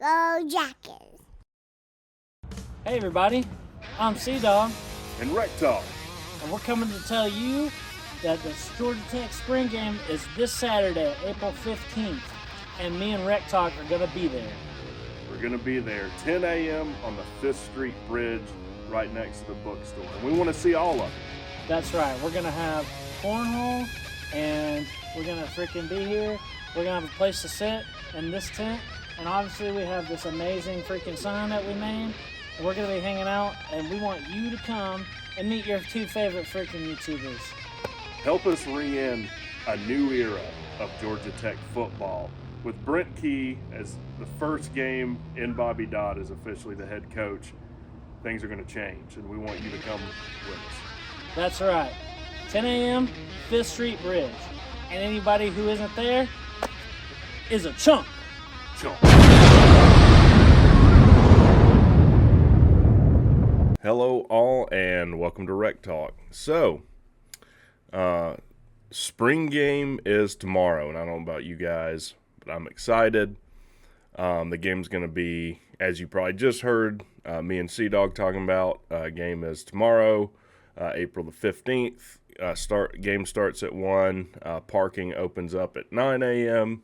Go Jackets. Hey everybody, I'm Cdogg, and WreckTalk. and we're coming to tell you that the Georgia Tech spring game is this Saturday, April 15th, and me and WreckTalk are going to be there. We're going to be there 10 a.m. on the 5th Street Bridge right next to the bookstore. And we want to see all of it. That's right, we're going to have cornhole, and we're going to freaking be here. We're going to have a place to sit in this tent, and obviously we have this amazing freaking sign that we made. And we're going to be hanging out, and we want you to come and meet your two favorite freaking YouTubers. Help us ring in a new era of Georgia Tech football with Brent Key as the first game in Bobby Dodd is officially the head coach. Things are going to change, and we want you to come with us. That's right. 10 a.m., 5th Street Bridge. And anybody who isn't there is a chump. Hello all, and welcome to WreckTalk. So, spring game is tomorrow, and I don't know about you guys, but I'm excited. The game's going to be, as you probably just heard, me and Cdogg talking about. Game is tomorrow, April the 15th. Game starts at 1. Parking opens up at 9 a.m.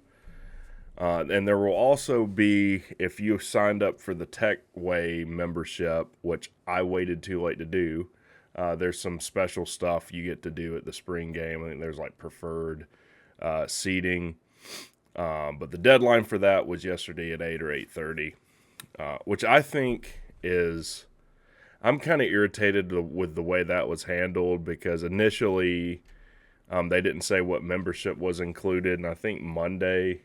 And there will also be, if you signed up for the Tech Way membership, which I waited too late to do, there's some special stuff you get to do at the spring game. I think there's like preferred seating. But the deadline for that was yesterday at 8 or 8:30, which I think is, I'm kind of irritated with the way that was handled because initially they didn't say what membership was included. And I think Monday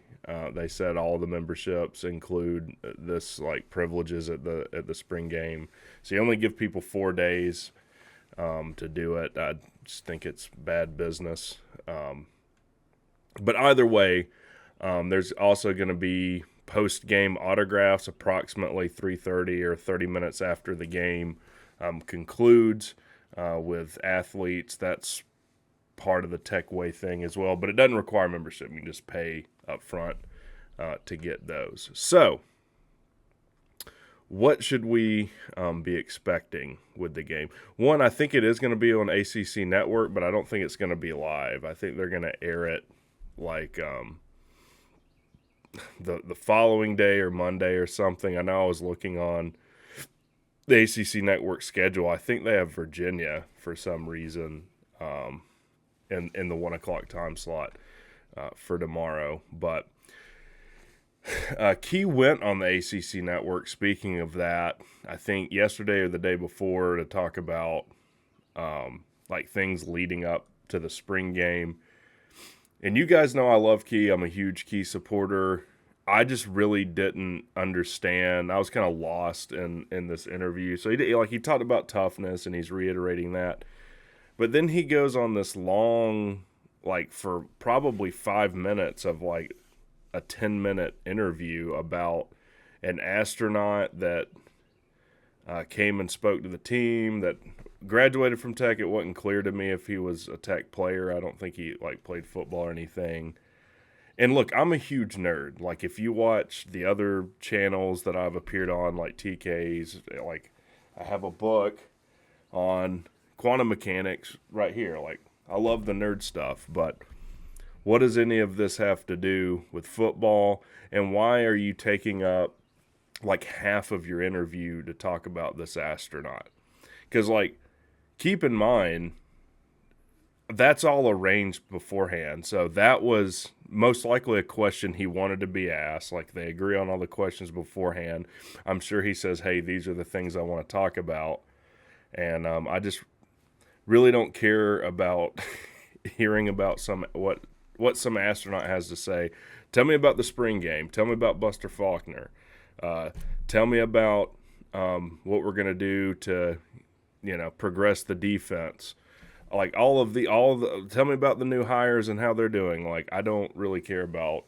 they said all the memberships include this like privileges at the spring game. So you only give people 4 days to do it. I just think it's bad business. But either way, there's also going to be post-game autographs approximately 3:30 or 30 minutes after the game concludes with athletes. That's part of the Tech Way thing as well, but it doesn't require membership. You can just pay up front to get those. So, what should we be expecting with the game? One, I think it is going to be on ACC Network, but I don't think it's going to be live. I think they're going to air it like the following day or Monday or something. I know I was looking on the ACC Network schedule. I think they have Virginia for some reason in the 1 o'clock time slot for tomorrow. But Key went on the ACC Network, speaking of that, I think yesterday or the day before, to talk about like things leading up to the spring game. And you guys know I love Key. I'm a huge Key supporter. I just really didn't understand. I was kind of lost in this interview. So he talked about toughness, and he's reiterating that. But then he goes on this long, like for probably 5 minutes of like a 10-minute interview about an astronaut that came and spoke to the team that graduated from Tech. It wasn't clear to me if he was a Tech player. I don't think he like played football or anything. And look, I'm a huge nerd. Like if you watch the other channels that I've appeared on, like TK's, like I have a book on quantum mechanics right here. Like I love the nerd stuff, but what does any of this have to do with football? And why are you taking up like half of your interview to talk about this astronaut? Because like, keep in mind, that's all arranged beforehand. So that was most likely a question he wanted to be asked. Like they agree on all the questions beforehand. I'm sure he says, hey, these are the things I want to talk about. And I just really don't care about hearing about what some astronaut has to say. Tell me about the spring game. Tell me about Buster Faulkner. Tell me about what we're going to do to, progress the defense. Like all of the, tell me about the new hires and how they're doing. Like, I don't really care about,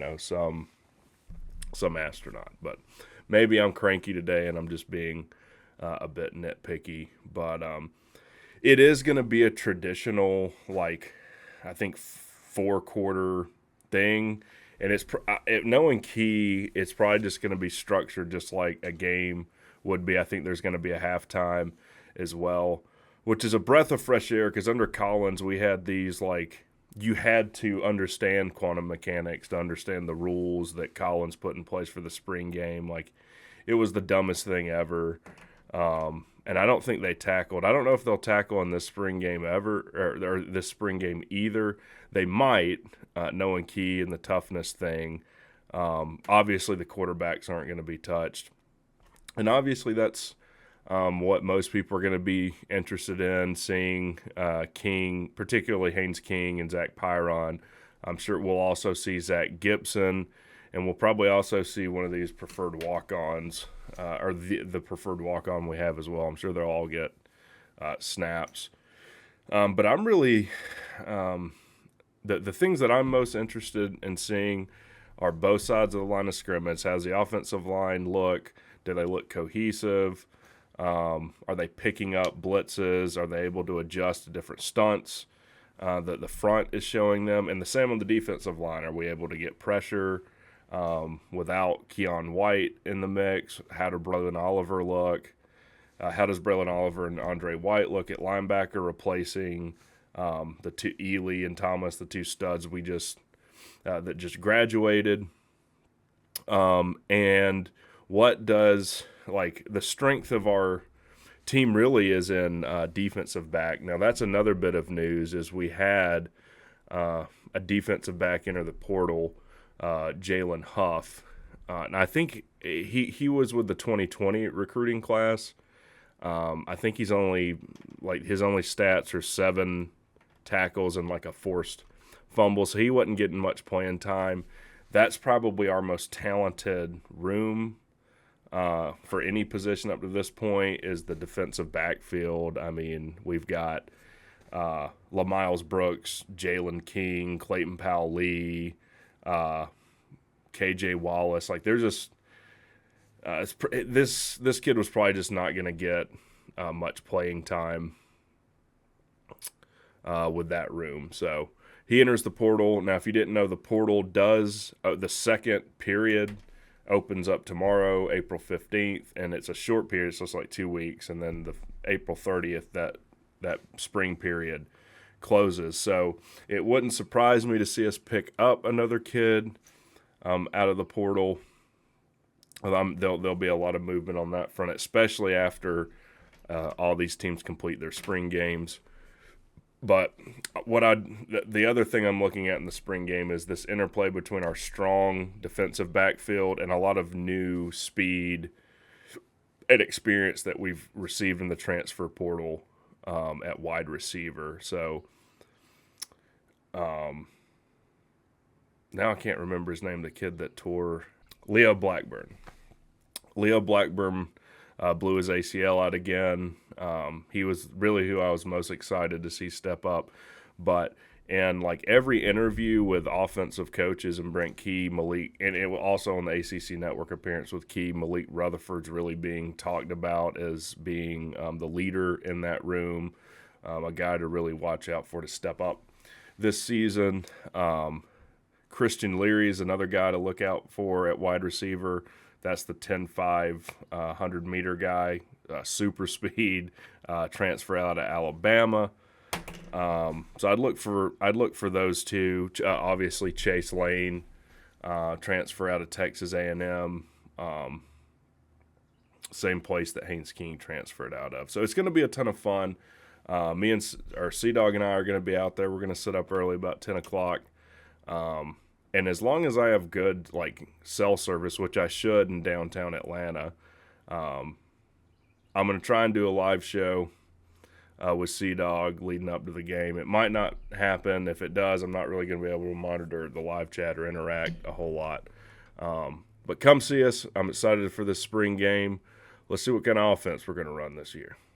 some astronaut, but maybe I'm cranky today and I'm just being a bit nitpicky, but it is going to be a traditional, like, I think 4-quarter thing. And knowing Key, it's probably just going to be structured just like a game would be. I think there's going to be a halftime as well, which is a breath of fresh air because under Collins we had these like you had to understand quantum mechanics to understand the rules that Collins put in place for the spring game. Like it was the dumbest thing ever. And I don't think they tackled. I don't know if they'll tackle in this spring game ever or this spring game either. They might, knowing Key and the toughness thing. Obviously, the quarterbacks aren't going to be touched. And obviously, that's what most people are going to be interested in, seeing King, particularly Haynes King and Zach Pyron. I'm sure we'll also see Zach Gibson, and we'll probably also see one of these preferred walk-ons, or the preferred walk-on we have as well. I'm sure they'll all get snaps. But I'm really the things that I'm most interested in seeing are both sides of the line of scrimmage. How's the offensive line look? Do they look cohesive? Are they picking up blitzes? Are they able to adjust to different stunts that the front is showing them? And the same on the defensive line. Are we able to get pressure without Keon White in the mix? How do Braylon Oliver look? How does Braylon Oliver and Andre White look at linebacker, replacing the two Ely and Thomas, the two studs we just that just graduated? And what does like the strength of our team really is in defensive back. Now that's another bit of news is we had a defensive back enter the portal, Jalen Huff. And I think he was with the 2020 recruiting class. I think he's only like his only stats are 7 tackles and like a forced fumble, so he wasn't getting much playing time. That's probably our most talented room for any position up to this point is the defensive backfield. I mean, we've got LaMiles Brooks, Jalen King, Clayton Powell-Lee, KJ Wallace. Like, there's just this kid was probably just not going to get much playing time with that room. So he enters the portal. Now, if you didn't know, the portal does the second period opens up tomorrow, April 15th, and it's a short period, so it's like 2 weeks, and then the April 30th, that spring period closes. So it wouldn't surprise me to see us pick up another kid out of the portal. There'll be a lot of movement on that front, especially after all these teams complete their spring games. But the other thing I'm looking at in the spring game is this interplay between our strong defensive backfield and a lot of new speed and experience that we've received in the transfer portal at wide receiver. So now I can't remember his name, the kid that tore Leo Blackburn. Leo Blackburn blew his ACL out again. He was really who I was most excited to see step up. But in like every interview with offensive coaches and Brent Key, Malik, and it was also on the ACC Network appearance with Key, Malik Rutherford's really being talked about as being the leader in that room, a guy to really watch out for to step up this season. Christian Leary is another guy to look out for at wide receiver. That's the 10.5 100-meter guy, super speed, transfer out of Alabama. So I'd look for those two. Obviously, Chase Lane, transfer out of Texas A&M, same place that Haynes King transferred out of. So it's going to be a ton of fun. Me and Cdogg and I are going to be out there. We're going to sit up early, about 10 o'clock. And as long as I have good like cell service, which I should in downtown Atlanta, I'm going to try and do a live show with Cdogg leading up to the game. It might not happen. If it does, I'm not really going to be able to monitor the live chat or interact a whole lot. But come see us. I'm excited for this spring game. Let's see what kind of offense we're going to run this year.